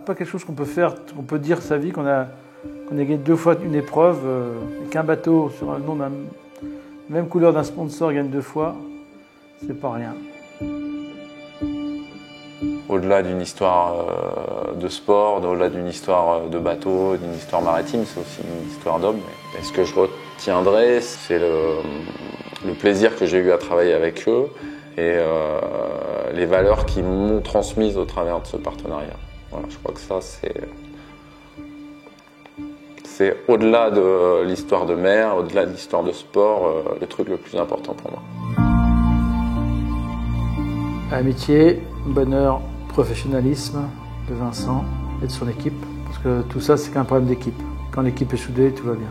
pas quelque chose qu'on peut faire, qu'on peut dire sa vie, qu'on a gagné 2 fois une épreuve, et qu'un bateau sur le nom de la même couleur d'un sponsor gagne 2 fois, c'est pas rien. Au-delà d'une histoire de sport, au-delà d'une histoire de bateau, d'une histoire maritime, c'est aussi une histoire d'homme. Et ce que je retiendrai, c'est le plaisir que j'ai eu à travailler avec eux et les valeurs qu'ils m'ont transmises au travers de ce partenariat. Voilà, je crois que ça, c'est au-delà de l'histoire de mer, au-delà de l'histoire de sport, le truc le plus important pour moi. Amitié, bonheur, professionnalisme de Vincent et de son équipe. Parce que tout ça, c'est qu'un problème d'équipe. Quand l'équipe est soudée, tout va bien.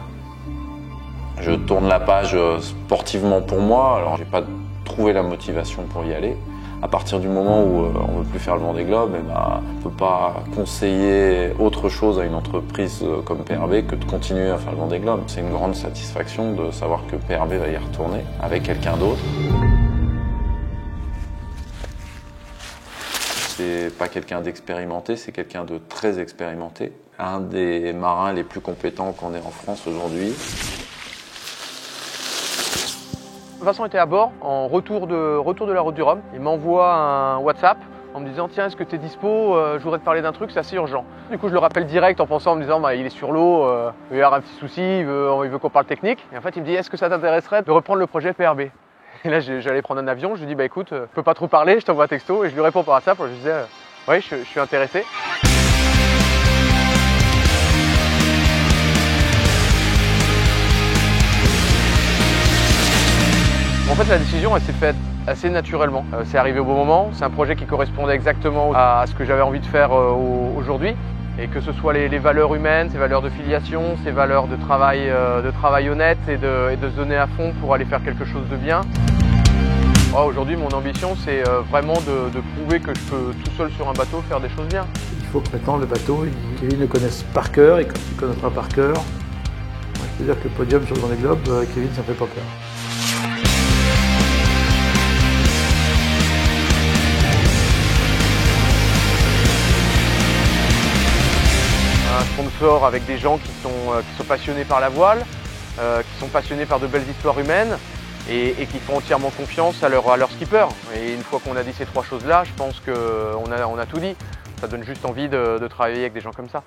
Je tourne la page sportivement pour moi. Alors, j'ai pas trouvé la motivation pour y aller. À partir du moment où on ne veut plus faire le Vendée Globe, on ne peut pas conseiller autre chose à une entreprise comme PRB que de continuer à faire le Vendée Globe. C'est une grande satisfaction de savoir que PRB va y retourner avec quelqu'un d'autre. C'est pas quelqu'un d'expérimenté, c'est quelqu'un de très expérimenté. Un des marins les plus compétents qu'on ait en France aujourd'hui. Vincent était à bord, en retour de la route du Rhum. Il m'envoie un WhatsApp en me disant « Tiens, est-ce que tu es dispo? Je voudrais te parler d'un truc, c'est assez urgent. » Du coup, je le rappelle direct en pensant, en me disant bah, « Il est sur l'eau, il y a un petit souci, il veut qu'on parle technique. » Et en fait, il me dit « Est-ce que ça t'intéresserait de reprendre le projet PRB ?» Et là, j'allais prendre un avion, je lui dis bah écoute, je peux pas trop parler, je t'envoie un texto et je lui réponds par WhatsApp. Je lui disais oui, je suis intéressé. En fait, la décision, elle s'est faite assez naturellement. C'est arrivé au bon moment. C'est un projet qui correspondait exactement à ce que j'avais envie de faire aujourd'hui. Et que ce soit les valeurs humaines, ces valeurs de filiation, ces valeurs de travail honnête et de se donner à fond pour aller faire quelque chose de bien. Aujourd'hui, mon ambition, c'est vraiment de prouver que je peux tout seul sur un bateau faire des choses bien. Il faut que maintenant le bateau, Kevin le connaisse par cœur, et quand il ne connaîtra par cœur, je peux dire que le podium sur le Vendée Globe, Kevin, ça ne fait pas peur. Un sponsor avec des gens qui sont passionnés par la voile, qui sont passionnés par de belles histoires humaines et qui font entièrement confiance à leur skipper. Et une fois qu'on a dit ces 3 choses-là, je pense qu'on a tout dit. Ça donne juste envie de travailler avec des gens comme ça.